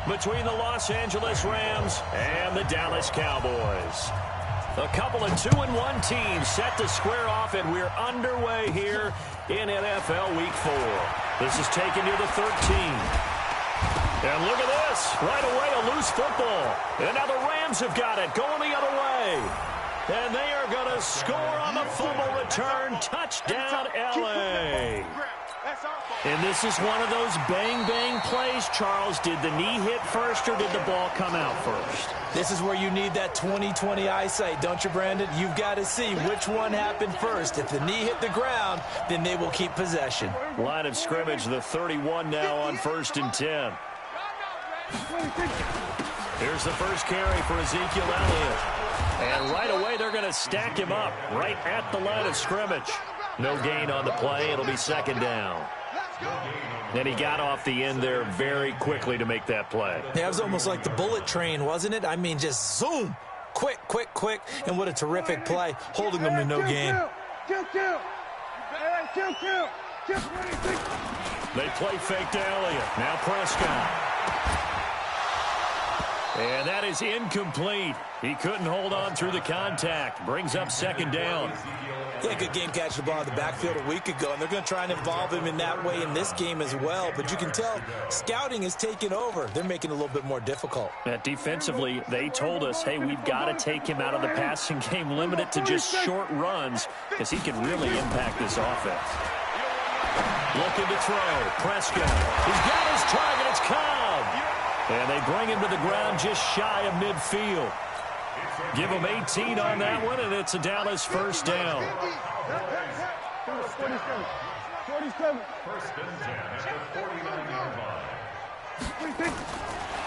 between the Los Angeles Rams and the Dallas Cowboys. A couple of 2-1 teams set to square off, and we're underway here in NFL Week 4. This is taken near the 13. And look at this. Right away, a loose football. And now the Rams have got it, going the other way. And they are going to score on the fumble return. Touchdown, L.A. And this is one of those bang-bang plays, Charles. Did the knee hit first or did the ball come out first? This is where you need that 20/20 eyesight, don't you, Brandon? You've got to see which one happened first. If the knee hit the ground, then they will keep possession. Line of scrimmage, the 31 now on 1st and 10. Here's the first carry for Ezekiel Elliott. And right away, they're going to stack him up right at the line of scrimmage. No gain on the play. It'll be 2nd down. And he got off the end there very quickly to make that play. Yeah, it was almost like the bullet train, wasn't it? I mean, just zoom. Quick, quick, quick. And what a terrific play, holding them to no gain. They play fake to Elliott. Now Prescott. And that is incomplete. He couldn't hold on through the contact. Brings up 2nd down. He had a good game catching the ball in the backfield a week ago, and they're going to try and involve him in that way in this game as well. But you can tell scouting is taking over. They're making it a little bit more difficult. Defensively, they told us, hey, we've got to take him out of the passing game, limit it to just short runs, because he can really impact this offense. Looking to throw. Prescott. He's got his target. It's Cobb. And they bring him to the ground just shy of midfield. Give him 18 on that one, and it's a Dallas 1st down.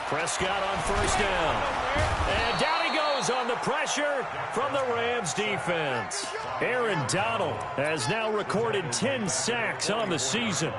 Prescott on 1st down. And down he goes on the pressure from the Rams defense. Aaron Donald has now recorded 10 sacks on the season.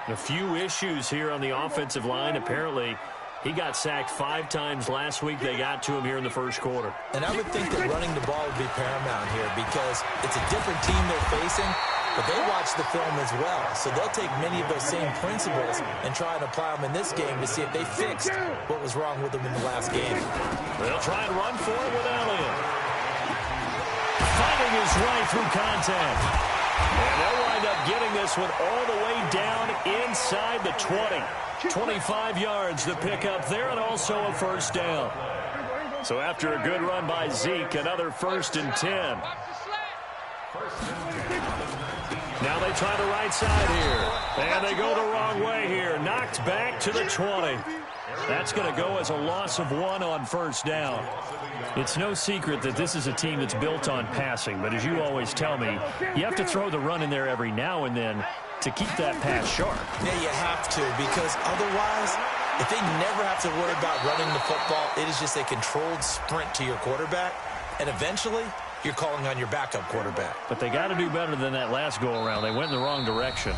A few issues here on the offensive line. Apparently, he got sacked 5 times last week. They got to him here in the 1st quarter. And I would think that running the ball would be paramount here because it's a different team they're facing, but they watch the film as well. So they'll take many of those same principles and try and apply them in this game to see if they fixed what was wrong with them in the last game. They'll try and run for it with Elliott. Fighting his way through contact. And they'll wind up getting this one all the way down inside the 20. 25 yards to pick up there, and also a 1st down. So after a good run by Zeke, another 1st and 10. Now they try the right side here, and they go the wrong way here. Knocked back to the 20. That's going to go as a loss of 1 on 1st down. It's no secret that this is a team that's built on passing, but as you always tell me, you have to throw the run in there every now and then to keep that pass sharp. Yeah, you have to, because otherwise, if they never have to worry about running the football, it is just a controlled sprint to your quarterback, and eventually, you're calling on your backup quarterback. But they got to do better than that last go-around. They went in the wrong direction.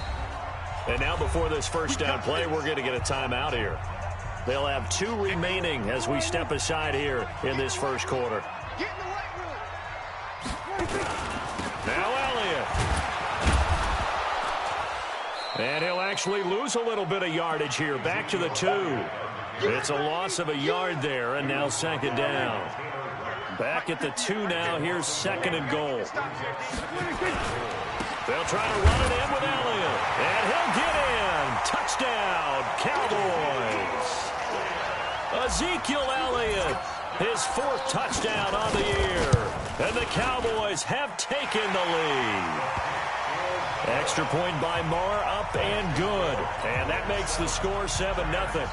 And now before this 1st down play, we're going to get a timeout here. They'll have 2 remaining as we step aside here in this 1st quarter. Now Elliott. And he'll actually lose a little bit of yardage here. Back to the 2. It's a loss of a yard there, and now 2nd down. Back at the 2 now. Here's 2nd and goal. They'll try to run it in with Elliott. And he'll get in. Touchdown, Cowboys. Ezekiel Elliott, his 4th touchdown on the year. And the Cowboys have taken the lead. Extra point by Marr, up and good. And that makes the score 7-0.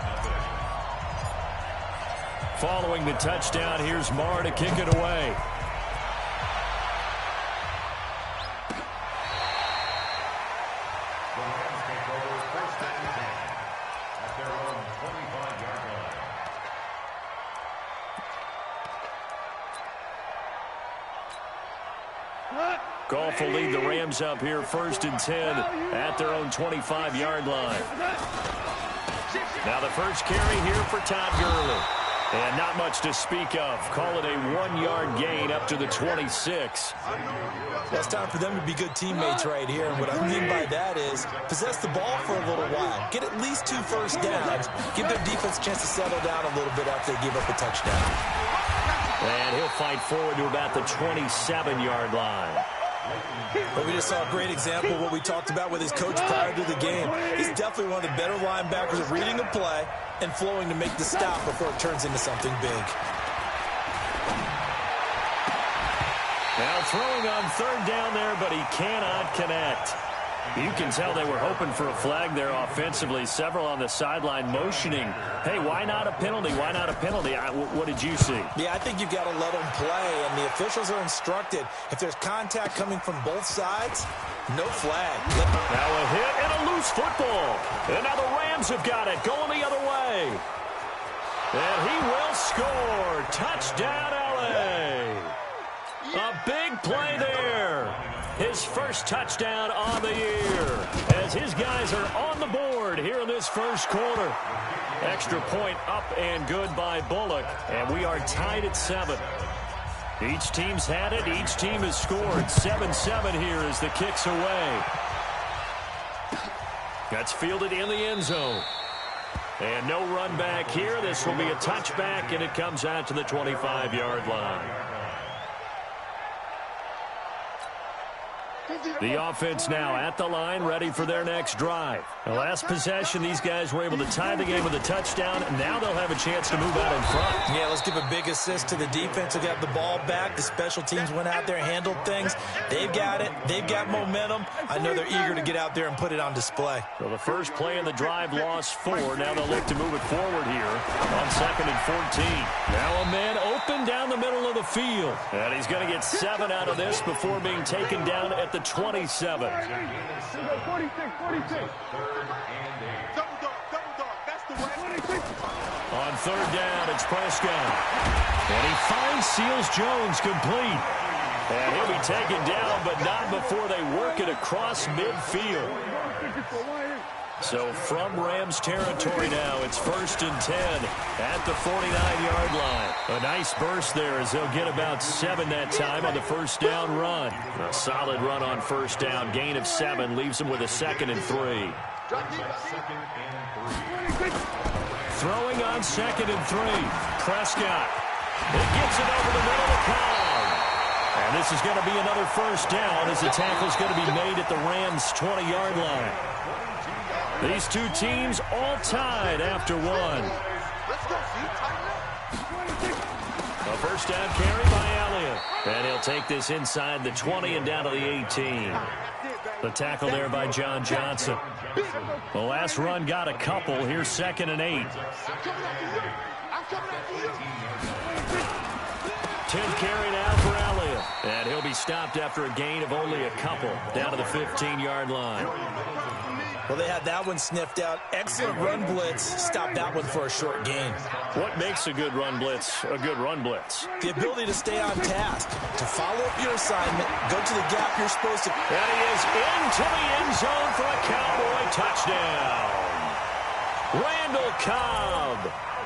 Following the touchdown, here's Marr to kick it away. Goff will lead the Rams up here 1st and 10 at their own 25-yard line. Now the first carry here for Todd Gurley. And not much to speak of. Call it a 1-yard gain up to the 26. Well, it's time for them to be good teammates right here. And what I mean by that is possess the ball for a little while. Get at least 2 first downs. Give their defense a chance to settle down a little bit after they give up a touchdown. And he'll fight forward to about the 27-yard line. Well, we just saw a great example of what we talked about with his coach prior to the game. He's definitely one of the better linebackers at reading a play and flowing to make the stop before it turns into something big. Now throwing on 3rd down there, but he cannot connect. You can tell they were hoping for a flag there offensively. Several on the sideline motioning, hey, why not a penalty? Why not a penalty? What did you see? Yeah, I think you've got to let them play, and the officials are instructed. If there's contact coming from both sides, no flag. Now a hit and a loose football. And now the Rams have got it, going the other way. And he will score. Touchdown, L.A. A big play there. His first touchdown on the year as his guys are on the board here in this first quarter. Extra point up and good by Bullock, and we are tied at 7. Each team's had it. Each team has scored. 7-7 here as the kick's away. That's fielded in the end zone. And no run back here. This will be a touchback, and it comes out to the 25-yard line. The offense now at the line, ready for their next drive. The last possession, these guys were able to tie the game with a touchdown, and now they'll have a chance to move out in front. Yeah, let's give a big assist to the defense who got the ball back. The special teams went out there, handled things. They've got it. They've got momentum. I know they're eager to get out there and put it on display. So the first play in the drive lost 4. Now they'll look to move it forward here on 2nd and 14. Now a man open down the middle of the field. And he's going to get 7 out of this before being taken down at the 27. 46. On 3rd down, it's Prescott. And he finds Seals Jones complete. And he'll be taken down, but not before they work it across midfield. So from Rams territory now, it's 1st and 10 at the 49-yard line. A nice burst there as they'll get about 7 that time on the first down run. A solid run on first down. Gain of 7 leaves them with a 2nd and 3. Throwing on 2nd and 3. Prescott. It gets it over the middle of the crowd. And this is going to be another first down as the tackle's going to be made at the Rams' 20-yard line. These two teams all tied after 1. A first down carry by Elliott. And he'll take this inside the 20 and down to the 18. The tackle there by John Johnson. The last run got a couple. Here's 2nd and 8. 10th carry now for Elliott. And he'll be stopped after a gain of only a couple. Down to the 15-yard line. Well, they had that one sniffed out. Excellent run blitz. Stopped that one for a short gain. What makes a good run blitz a good run blitz? The ability to stay on task, to follow up your assignment, go to the gap you're supposed to. And he is into the end zone for a Cowboy touchdown. Randall Cobb,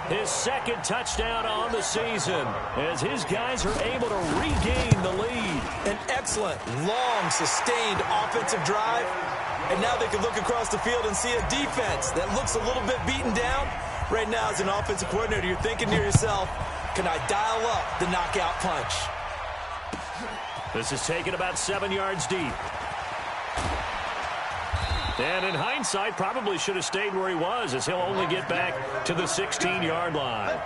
his 2nd touchdown on the season, as his guys are able to regain the lead. An excellent, long, sustained offensive drive. And now they can look across the field and see a defense that looks a little bit beaten down. Right now, as an offensive coordinator, you're thinking to yourself, can I dial up the knockout punch? This is taken about 7 yards deep. And in hindsight, probably should have stayed where he was, as he'll only get back to the 16-yard line.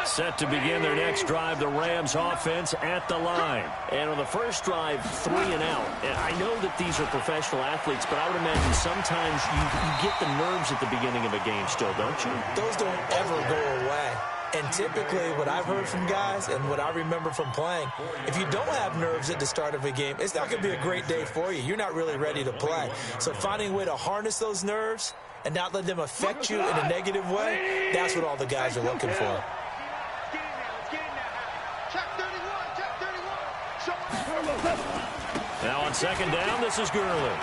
Set to begin their next drive, the Rams offense at the line. And on the first drive, 3 and out. And I know that these are professional athletes, but I would imagine sometimes you get the nerves at the beginning of a game still, don't you? Those don't ever go away. And typically, what I've heard from guys and what I remember from playing, if you don't have nerves at the start of a game, it's not going to be a great day for you. You're not really ready to play. So finding a way to harness those nerves and not let them affect you in a negative way, that's what all the guys are looking for. Now on 2nd down, this is Gurley.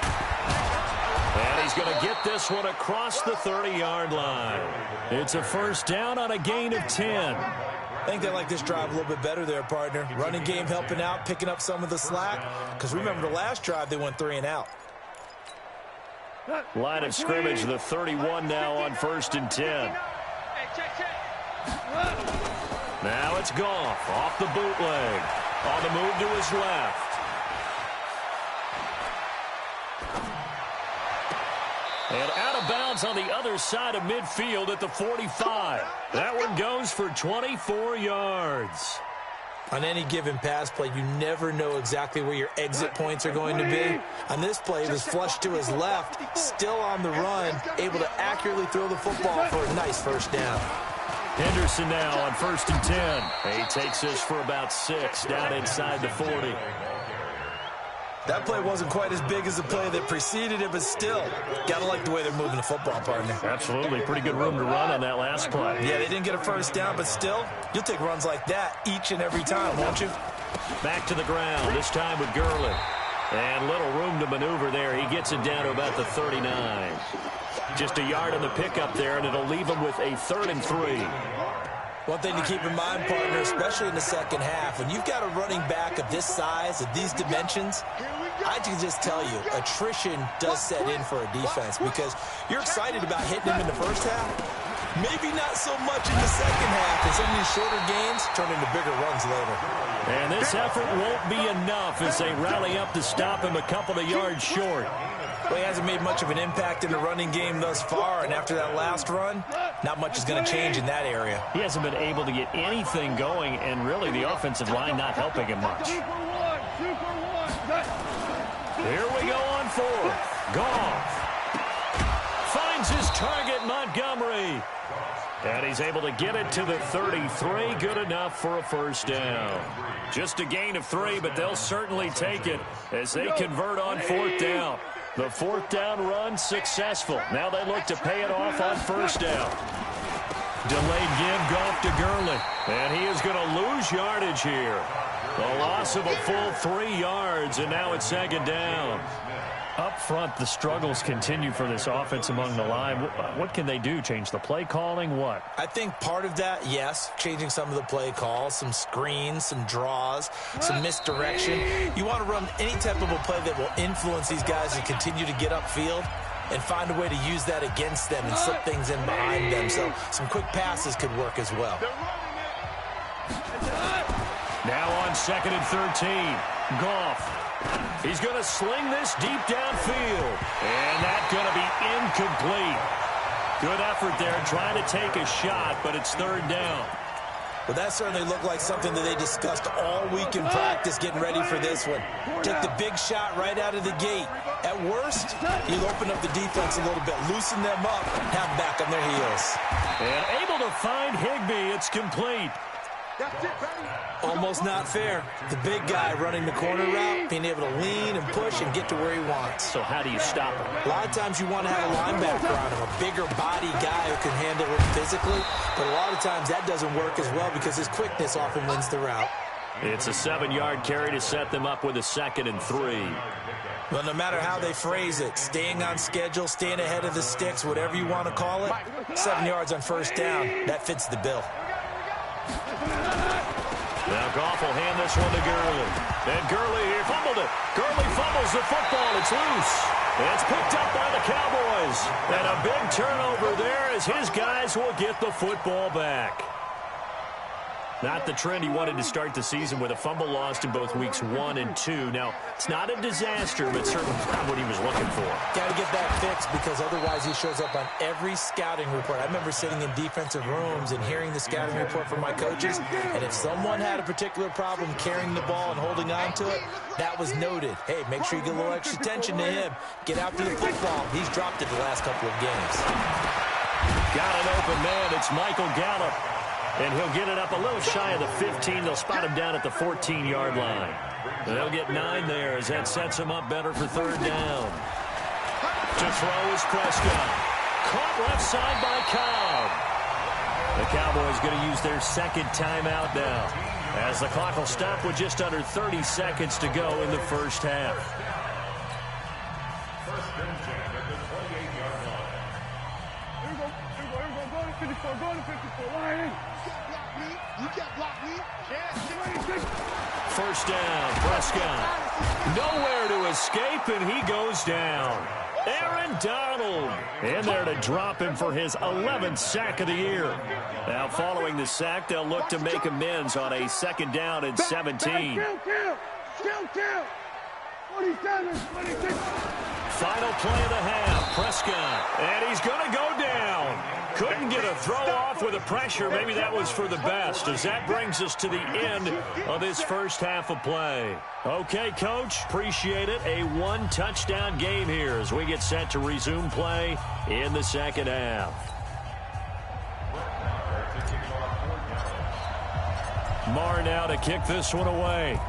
And he's going to get this one across the 30-yard line. It's a first down on a gain of 10. I think they like this drive a little bit better there, partner. Running game helping out, picking up some of the slack. Because remember the last drive, they went 3 and out. Line of scrimmage, the 31 now on 1st and 10. Now it's Goff off the bootleg. On the move to his left. And out of bounds on the other side of midfield at the 45. That one goes for 24 yards. On any given pass play, you never know exactly where your exit points are going to be. On this play, it was flushed to his left, still on the run, able to accurately throw the football for a nice first down. Henderson now on 1st and 10. He takes this for about 6 down inside the 40. That play wasn't quite as big as the play that preceded it, but still, got to like the way they're moving the football, partner. Absolutely. Pretty good room to run on that last play. Yeah, they didn't get a first down, but still, you'll take runs like that each and every time, won't you? Back to the ground, this time with Gurley. And little room to maneuver there. He gets it down to about the 39. Just a yard on the pickup there, and it'll leave him with a 3rd and 3. One thing to keep in mind, partner, especially in the second half, when you've got a running back of this size, of these dimensions, I can just tell you, attrition does set in for a defense because you're excited about hitting him in the first half. Maybe not so much in the second half, and some of these shorter gains turn into bigger runs later. And this effort won't be enough as they rally up to stop him a couple of yards short. Well, he hasn't made much of an impact in the running game thus far, and after that last run, not much is going to change in that area. He hasn't been able to get anything going, and really the offensive line not helping him much. Here we go on 4th. Goff finds his target, Montgomery. And he's able to get it to the 33. Good enough for a first down. Just a gain of 3, but they'll certainly take it as they convert on 4th down. The 4th down run successful. Now they look to pay it off on 1st down. Delayed give, Goff to Gurley. And he is going to lose yardage here. A loss of a full 3 yards, and now it's 2nd down. Up front, the struggles continue for this offense among the line. What can they do? Change the play calling? What? I think part of that, yes, changing some of the play calls, some screens, some draws, some misdirection. You want to run any type of a play that will influence these guys and continue to get upfield and find a way to use that against them and slip things in behind them. So some quick passes could work as well. Now on 2nd and 13, Goff. He's going to sling this deep downfield. And that's going to be incomplete. Good effort there trying to take a shot, but it's 3rd down. Well, that certainly looked like something that they discussed all week in practice getting ready for this one. Take the big shot right out of the gate. At worst, you'll open up the defense a little bit, loosen them up, have them back on their heels. And able to find Higbee. It's complete. Almost not fair. The big guy running the corner route, being able to lean and push and get to where he wants. So how do you stop him? A lot of times you want to have a linebacker on him, a bigger body guy who can handle it physically. But a lot of times that doesn't work as well because his quickness often wins the route. It's a 7-yard carry to set them up with a 2nd and 3. Well, no matter how they phrase it, staying on schedule, staying ahead of the sticks, whatever you want to call it, 7 yards on 1st down, that fits the bill. Now Goff will hand this one to Gurley. And Gurley here fumbled it. Gurley fumbles the football. It's loose. It's picked up by the Cowboys. And a big turnover there as his guys will get the football back. Not the trend he wanted to start the season with a fumble lost in both weeks 1 and 2. Now, it's not a disaster, but certainly not what he was looking for. Got to get that fixed because otherwise he shows up on every scouting report. I remember sitting in defensive rooms and hearing the scouting report from my coaches, and if someone had a particular problem carrying the ball and holding on to it, that was noted. Hey, make sure you get a little extra attention to him. Get after the football. He's dropped it the last couple of games. Got an open man. It's Michael Gallup. And he'll get it up a little shy of the 15. They'll spot him down at the 14-yard line. They'll get 9 there as that sets him up better for 3rd down. To throw is Prescott. Caught left side by Cobb. The Cowboys going to use their 2nd timeout now as the clock will stop with just under 30 seconds to go in the first half. First down, Prescott. Nowhere to escape, and he goes down. Aaron Donald in there to drop him for his 11th sack of the year. Now, following the sack, they'll look to make amends on a second down and 17. Final play of the half, Prescott, and he's going to go down. Couldn't get a throw off with the pressure. Maybe that was for the best, as that brings us to the end of this first half of play. Okay, Coach, appreciate it. A one-touchdown game here as we get set to resume play in the second half. Marr now to kick this one away.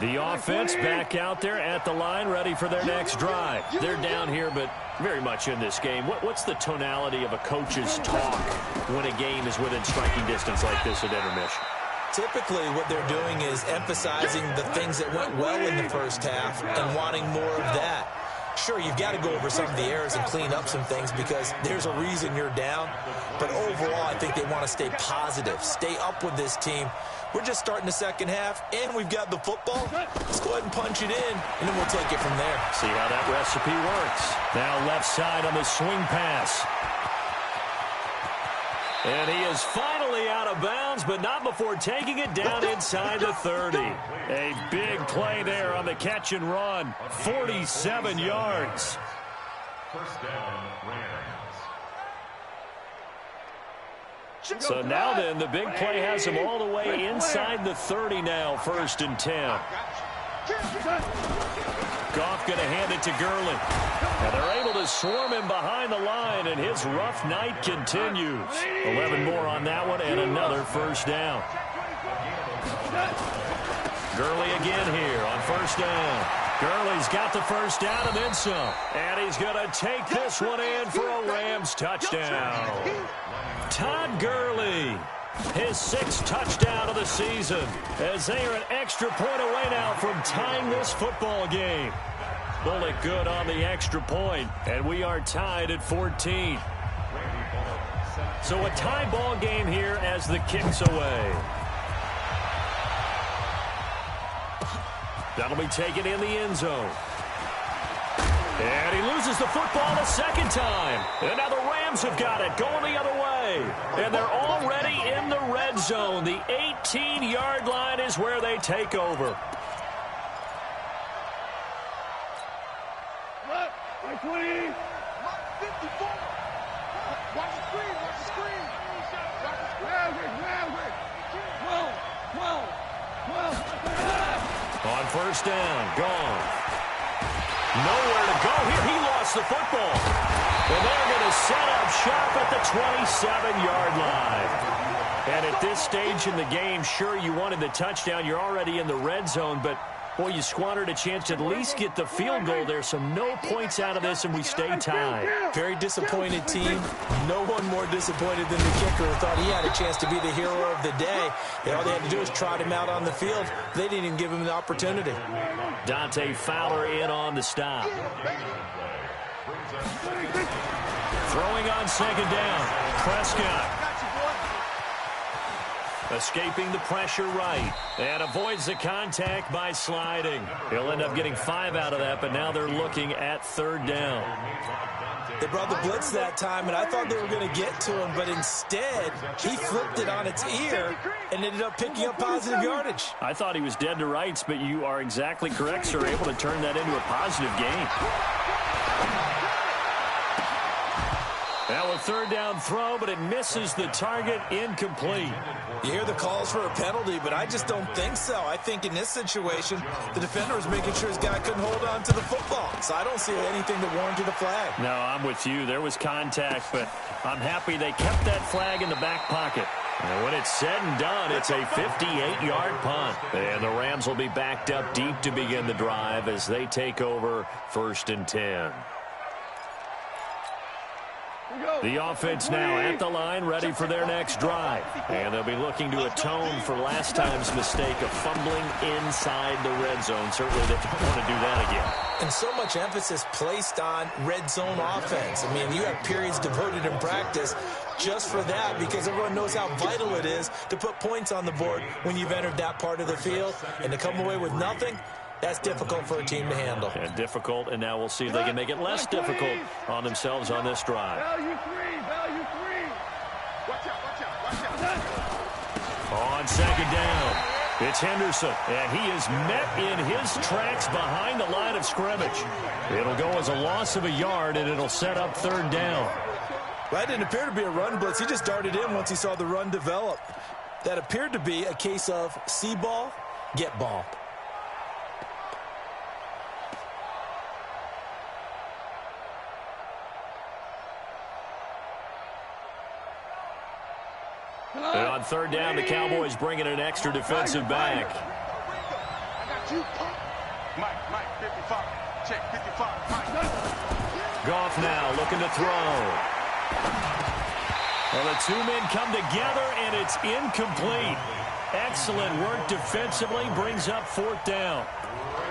The offense back out there at the line, ready for their next drive. They're down here, but very much in this game. What's the tonality of a coach's talk when a game is within striking distance like this at intermission? Typically, what they're doing is emphasizing the things that went well in the first half and wanting more of that. Sure, you've got to go over some of the errors and clean up some things because there's a reason you're down. But overall, I think they want to stay positive, stay up with this team. We're just starting the second half, and we've got the football. Let's go ahead and punch it in, and then we'll take it from there. See how that recipe works. Now left side on the swing pass. And he is finally out of bounds, but not before taking it down inside the 30. A big play there on the catch and run. 47 yards. First down, Rams. So now then, the big play has him all the way inside the 30 now, 1st and 10. Goff going to hand it to Gurley. And they're able to swarm him behind the line, and his rough night continues. 11 more on that one, and another first down. Gurley again here on first down. Gurley's got the first down and then some. And he's going to take this one in for a Rams touchdown. Todd Gurley, his 6th touchdown of the season, as they are an extra point away now from tying this football game. Bullet good on the extra point, and we are tied at 14. So a tie ball game here as the kick's away. That'll be taken in the end zone. And he loses the football a second time. And now the Rams have got it, going the other way. And they're already in the red zone. The 18-yard line is where they take over. Watch 20. 54. Watch the screen. Watch the screen. Watch the screen. 12. On first down, gone. Nowhere to go here. He lost the football. And they're going to set up shop at the 27-yard line. And at this stage in the game, sure, you wanted the touchdown. You're already in the red zone, but boy, you squandered a chance to at least get the field goal there. So no points out of this, and we stay tied. Very disappointed team. No one more disappointed than the kicker who thought he had a chance to be the hero of the day. And all they had to do was trot him out on the field. They didn't even give him the opportunity. Dante Fowler in on the stop. Throwing on second down. Prescott. Escaping the pressure right. And avoids the contact by sliding. He'll end up getting 5 out of that, but now they're looking at third down. They brought the blitz that time, and I thought they were going to get to him, but instead, he flipped it on its ear and ended up picking up positive yardage. I thought he was dead to rights, but you are exactly correct, sir. Able to turn that into a positive gain. Now a third down throw, but it misses the target, incomplete. You hear the calls for a penalty, but I just don't think so. I think in this situation, the defender was making sure his guy couldn't hold on to the football. So I don't see anything that warranted a flag. No, I'm with you. There was contact, but I'm happy they kept that flag in the back pocket. And when it's said and done, it's a 58-yard punt. And the Rams will be backed up deep to begin the drive as they take over 1st and 10. The offense now at the line, ready for their next drive. And they'll be looking to atone for last time's mistake of fumbling inside the red zone. Certainly they don't want to do that again. And so much emphasis placed on red zone offense. I mean, you have periods devoted in practice just for that because everyone knows how vital it is to put points on the board when you've entered that part of the field. And to come away with nothing, that's difficult for a team to handle. And difficult, and now we'll see if they can make it less difficult on themselves on this drive. Value three. Watch out. On second down, it's Henderson, and he is met in his tracks behind the line of scrimmage. It'll go as a loss of a yard, and it'll set up third down. That didn't appear to be a run blitz. He just darted in once he saw the run develop. That appeared to be a case of see ball, get ball. And on third down, the Cowboys bringing an extra defensive back. I got you. Mike, 55. Check, 55. Mike. Goff now looking to throw. Well, the two men come together, and it's incomplete. Excellent work defensively, brings up fourth down.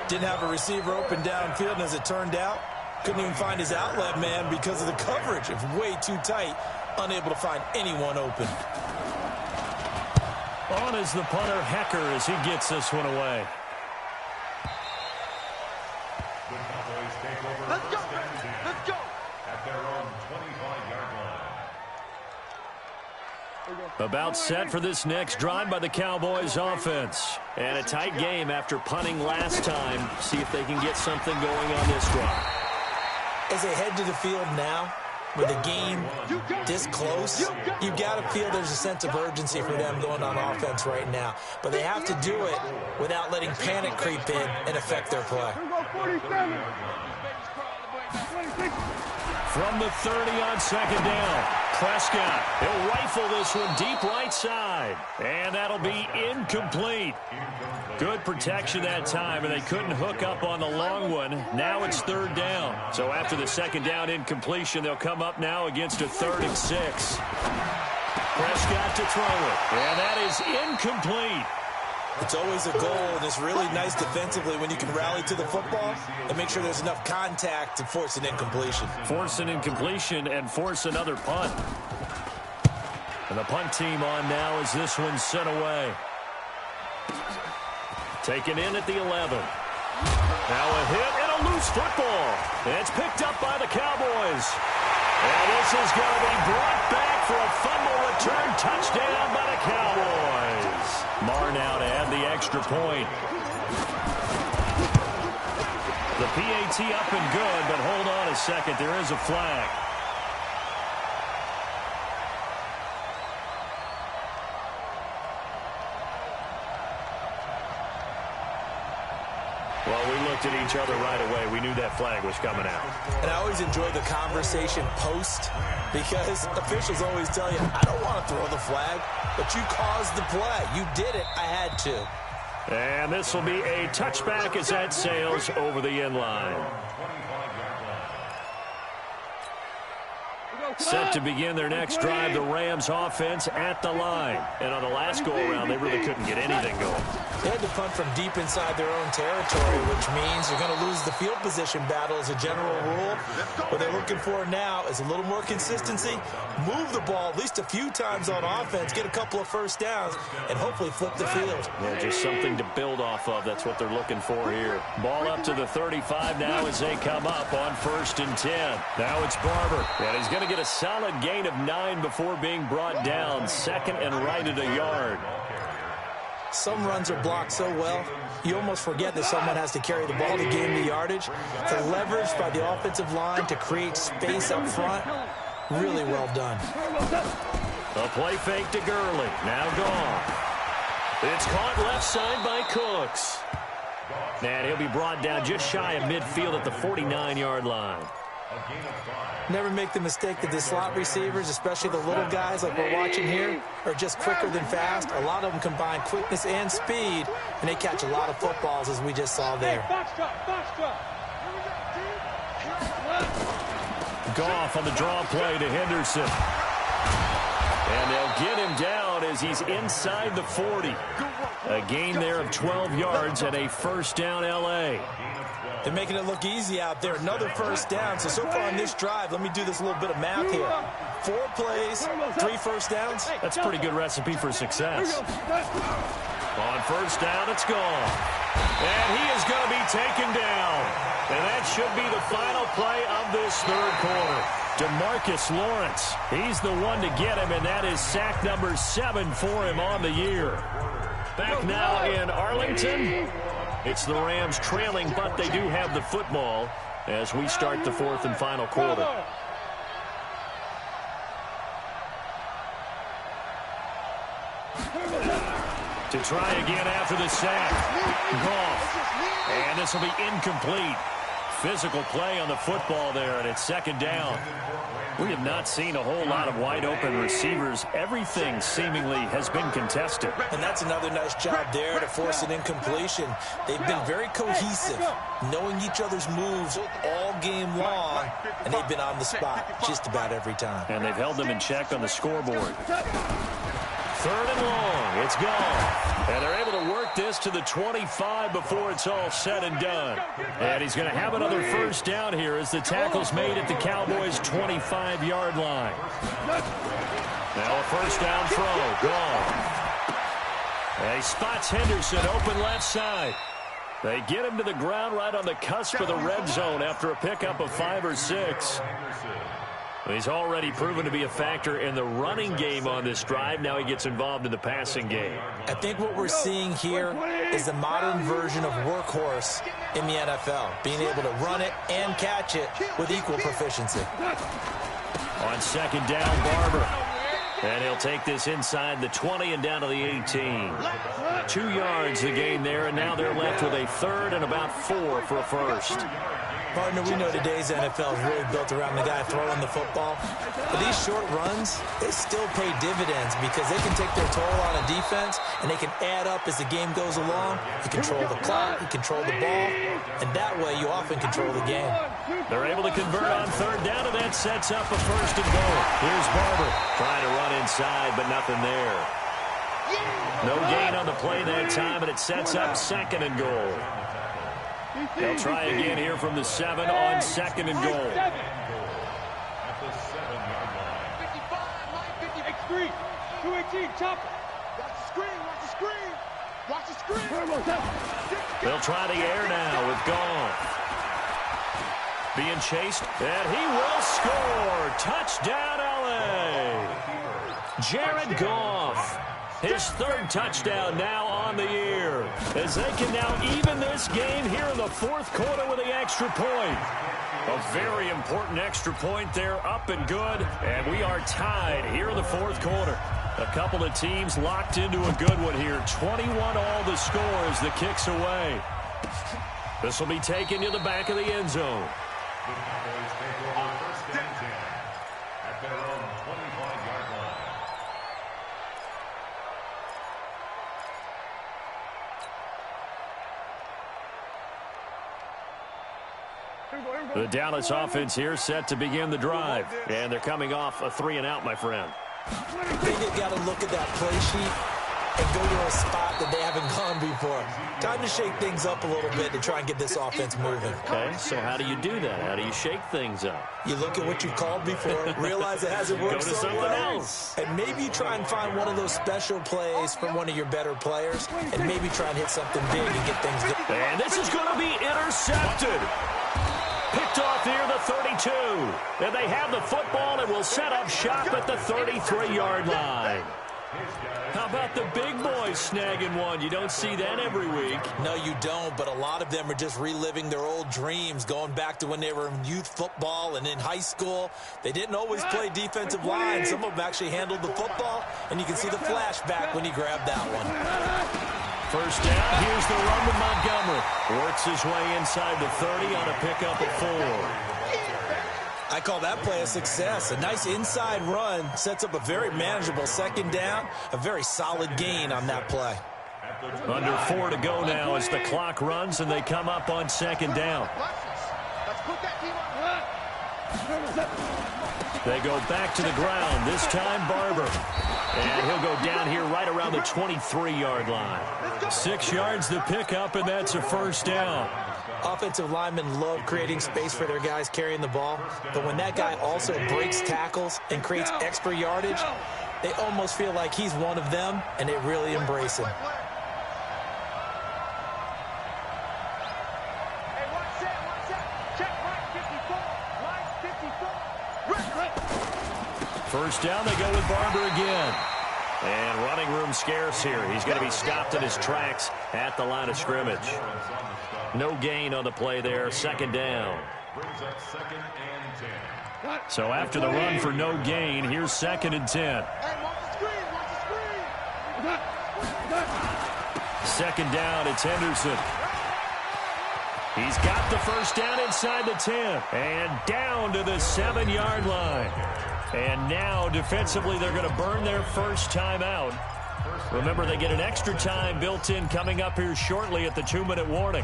Didn't have a receiver open downfield, and as it turned out, couldn't even find his outlet man because of the coverage. It was way too tight, unable to find anyone open. On is the punter, Hecker, as he gets this one away. The Cowboys take over. Let's go. At their own 25-yard line. About set for this next drive by the Cowboys offense. And a tight game after punting last time. See if they can get something going on this drive. As they head to the field now, with the game this close, you've got to feel there's a sense of urgency for them going on offense right now. But they have to do it without letting panic creep in and affect their play. From the 30 on second down, Prescott, he'll rifle this one deep right side. And that'll be incomplete. Good protection that time, and they couldn't hook up on the long one. Now it's third down. So after the second down incompletion, they'll come up now against a 3rd and 6. Prescott to throw it, and that is incomplete. It's always a goal, and it's really nice defensively when you can rally to the football and make sure there's enough contact to force an incompletion. Force an incompletion and force another punt. And the punt team on now as this one's sent away. Taken in at the 11. Now a hit and a loose football. It's picked up by the Cowboys. And this is going to be brought back for a fumble return touchdown by the Cowboys. Marr now to add the extra point. The PAT up and good, but hold on a second. There is a flag. Well, we looked at each other right away. We knew that flag was coming out. And I always enjoy the conversation post because officials always tell you, I don't want to throw the flag, but you caused the play. You did it. I had to. And this will be a touchback as that sails over the end line. Set to begin their next drive, the Rams offense at the line. And on the last go-around, they really couldn't get anything going. They had to punt from deep inside their own territory, which means you're going to lose the field position battle as a general rule. What they're looking for now is a little more consistency, move the ball at least a few times on offense, get a couple of first downs, and hopefully flip the field. Yeah, just something to build off of. That's what they're looking for here. Ball up to the 35 now as they come up on 1st and 10. Now it's Barber, and he's going to get a solid gain of 9 before being brought down. 2nd and right at a yard. Some runs are blocked so well, you almost forget that someone has to carry the ball to gain the yardage. The leverage by the offensive line to create space up front, really well done. A play fake to Gurley. Now gone. It's caught left side by Cooks. And he'll be brought down just shy of midfield at the 49-yard line. Never make the mistake that the slot receivers, especially the little guys like we're watching here, are just quicker than fast. A lot of them combine quickness and speed, and they catch a lot of footballs, as we just saw there. Goff on the draw play to Henderson. And they'll get him down as he's inside the 40. A gain there of 12 yards and a first down L.A. They're making it look easy out there. Another first down. So far on this drive, let me do this little bit of math here. 4 plays, 3 first downs. That's a pretty good recipe for success. On first down, it's gone. And he is going to be taken down. And that should be the final play of this third quarter. DeMarcus Lawrence, he's the one to get him, and that is sack number 7 for him on the year. Back now in Arlington. It's the Rams trailing, but they do have the football as we start the fourth and final quarter. To try again after the sack. Goff. And this will be incomplete. Physical play on the football there, and it's second down. We have not seen a whole lot of wide-open receivers. Everything seemingly has been contested. And that's another nice job there to force an incompletion. They've been very cohesive, knowing each other's moves all game long, and they've been on the spot just about every time. And they've held them in check on the scoreboard. Third and long. It's gone. And they're able to work this to the 25 before it's all said and done. And he's going to have another first down here as the tackle's made at the Cowboys' 25-yard line. Now a first down throw. Gone. And he spots Henderson open left side. They get him to the ground right on the cusp of the red zone after a pickup of 5 or 6. He's already proven to be a factor in the running game on this drive. Now he gets involved in the passing game. I think what we're seeing here is the modern version of workhorse in the NFL, being able to run it and catch it with equal proficiency. On second down, Barber. And he'll take this inside the 20 and down to the 18. 2 yards the gain there, and now they're left with a third and about 4 for a first. Partner, we know today's NFL is really built around the guy throwing the football. But these short runs, they still pay dividends because they can take their toll on a defense, and they can add up as the game goes along. You control the clock, you control the ball, and that way you often control the game. They're able to convert on third down, and that sets up a first and goal. Here's Barber trying to run inside, but nothing there. No gain on the play that time, and it sets up second and goal. They'll try again here from the 7 on second and goal. They'll try the air now with Goff. Being chased, and he will score. Touchdown, L.A. Jared Goff. His third touchdown now on the year, as they can now even this game here in the fourth quarter with the extra point. A very important extra point there, up and good, and we are tied here in the fourth quarter. A couple of teams locked into a good one here. 21 all the score as the kick's away. This will be taken to the back of the end zone. The Cowboys take over first and 10 at their own 25-yard line. The Dallas offense here set to begin the drive. And they're coming off a 3-and-out, my friend. I think they've got to look at that play sheet and go to a spot that they haven't gone before. Time to shake things up a little bit to try and get this offense moving. Okay, so how do you do that? How do you shake things up? You look at what you called before, realize it hasn't worked Go to so something well, else. and maybe you try and find one of those special plays from one of your better players, and maybe try and hit something big and get things going. And this is going to be intercepted. Picked off near the 32. And they have the football and will set up shop at the 33-yard line. How about the big boys snagging one? You don't see that every week. No, you don't, but a lot of them are just reliving their old dreams, going back to when they were in youth football and in high school. They didn't always play defensive line. Some of them actually handled the football, and you can see the flashback when he grabbed that one. First down, here's the run with Montgomery. Works his way inside the 30 on a pickup of 4. I call that play a success. A nice inside run sets up a very manageable second down, a very solid gain on that play. Under 4 to go now as the clock runs and they come up on second down. They go back to the ground, this time Barber. And he'll go down here right around the 23-yard line. 6 yards the pickup, and that's a first down. Offensive linemen love creating space for their guys carrying the ball, but when that guy also breaks tackles and creates extra yardage, they almost feel like he's one of them, and they really embrace him. First down, they go with Barber again. And running room scarce here. He's going to be stopped in his tracks at the line of scrimmage. No gain on the play there. Second down. So after the run for no gain, here's 2nd and 10. Second down, it's Henderson. He's got the first down inside the 10. And down to the 7-yard line. And now, defensively, they're going to burn their first time out. Remember, they get an extra time built in coming up here shortly at the 2-minute warning.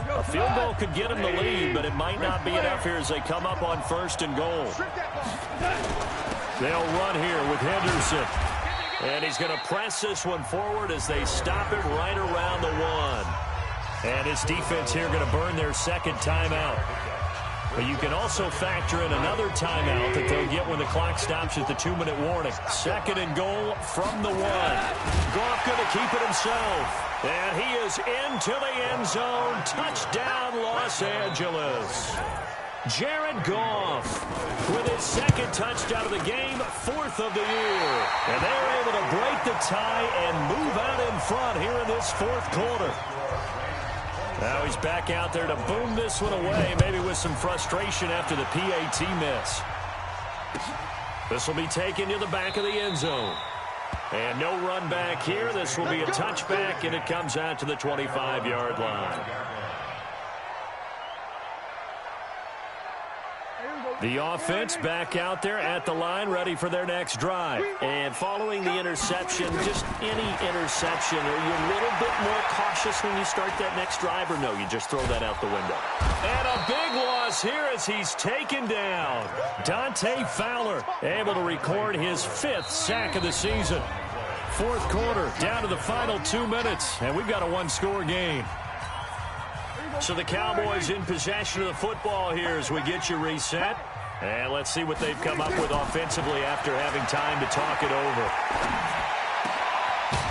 A field goal could get them the lead, but it might not be enough here as they come up on 1st and goal. They'll run here with Henderson. And he's going to press this one forward as they stop it right around the 1. And his defense here going to burn their second timeout. But you can also factor in another timeout that they'll get when the clock stops at the 2-minute warning. 2nd and goal from the 1. Goff going to keep it himself. And he is into the end zone. Touchdown, Los Angeles. Jared Goff with his 2nd touchdown of the game, 4th of the year. And they're able to break the tie and move out in front here in this 4th quarter. Now he's back out there to boom this one away, maybe with some frustration after the PAT miss. This will be taken to the back of the end zone. And no run back here. This will be a touchback, and it comes out to the 25-yard line. The offense back out there at the line, ready for their next drive. And following the interception, just any interception, are you a little bit more cautious when you start that next drive, or no, you just throw that out the window? And a big loss here as he's taken down. Dante Fowler able to record his 5th sack of the season. 4th quarter, down to the final 2 minutes, and we've got a 1-score game. So the Cowboys in possession of the football here as we get you reset. And let's see what they've come up with offensively after having time to talk it over.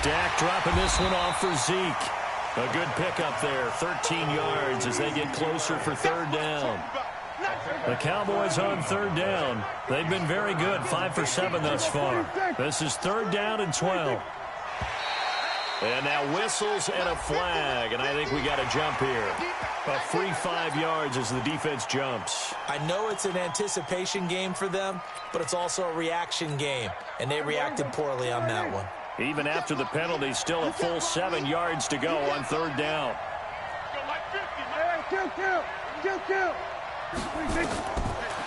Dak dropping this one off for Zeke. A good pickup there, 13 yards as they get closer for 3rd down. The Cowboys on 3rd down. They've been very good, 5 for 7 thus far. This is 3rd down and 12. And now whistles and a flag, and I think we got a jump here. A free 5 yards as the defense jumps. I know it's an anticipation game for them, but it's also a reaction game, and they reacted poorly on that one. Even after the penalty, still a full 7 yards to go on 3rd down.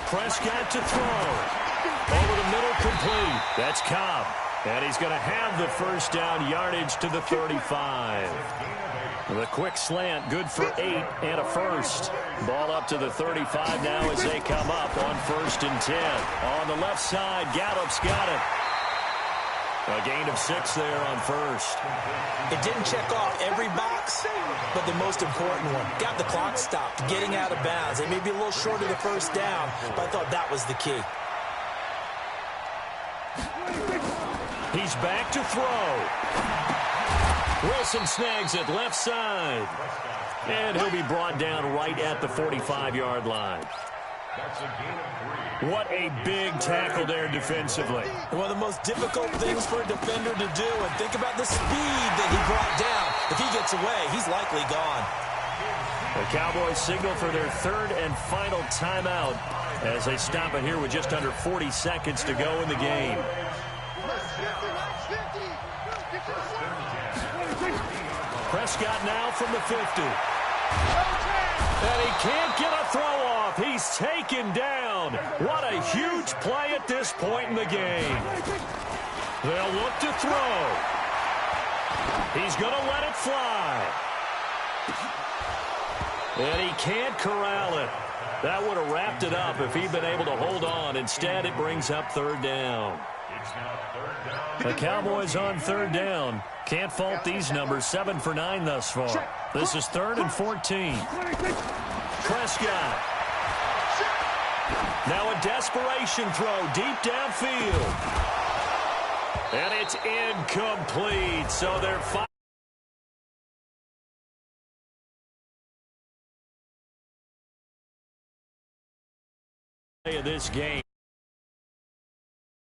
Prescott to throw. Over the middle, complete. That's Cobb. And he's going to have the first down yardage to the 35. The quick slant, good for 8 and a first. Ball up to the 35 now as they come up on 1st and 10. On the left side, Gallup's got it. A gain of 6 there on 1st. It didn't check off every box, but the most important one. Got the clock stopped, getting out of bounds. They may be a little short of the first down, but I thought that was the key. He's back to throw. Wilson snags it left side. And he'll be brought down right at the 45-yard line. What a big tackle there defensively. One of the most difficult things for a defender to do. And think about the speed that he brought down. If he gets away, he's likely gone. The Cowboys signal for their 3rd and final timeout as they stop it here with just under 40 seconds to go in the game. Prescott now from the 50. And he can't get a throw off. He's taken down. What a huge play at this point in the game. They'll look to throw. He's going to let it fly. And he can't corral it. That would have wrapped it up if he'd been able to hold on. Instead, it brings up third down. It's now third down. The Cowboys on third down. Can't fault these numbers. 7 for 9 thus far. This is 3rd and 14. Prescott. Now a desperation throw deep downfield. And it's incomplete. So they're in this game.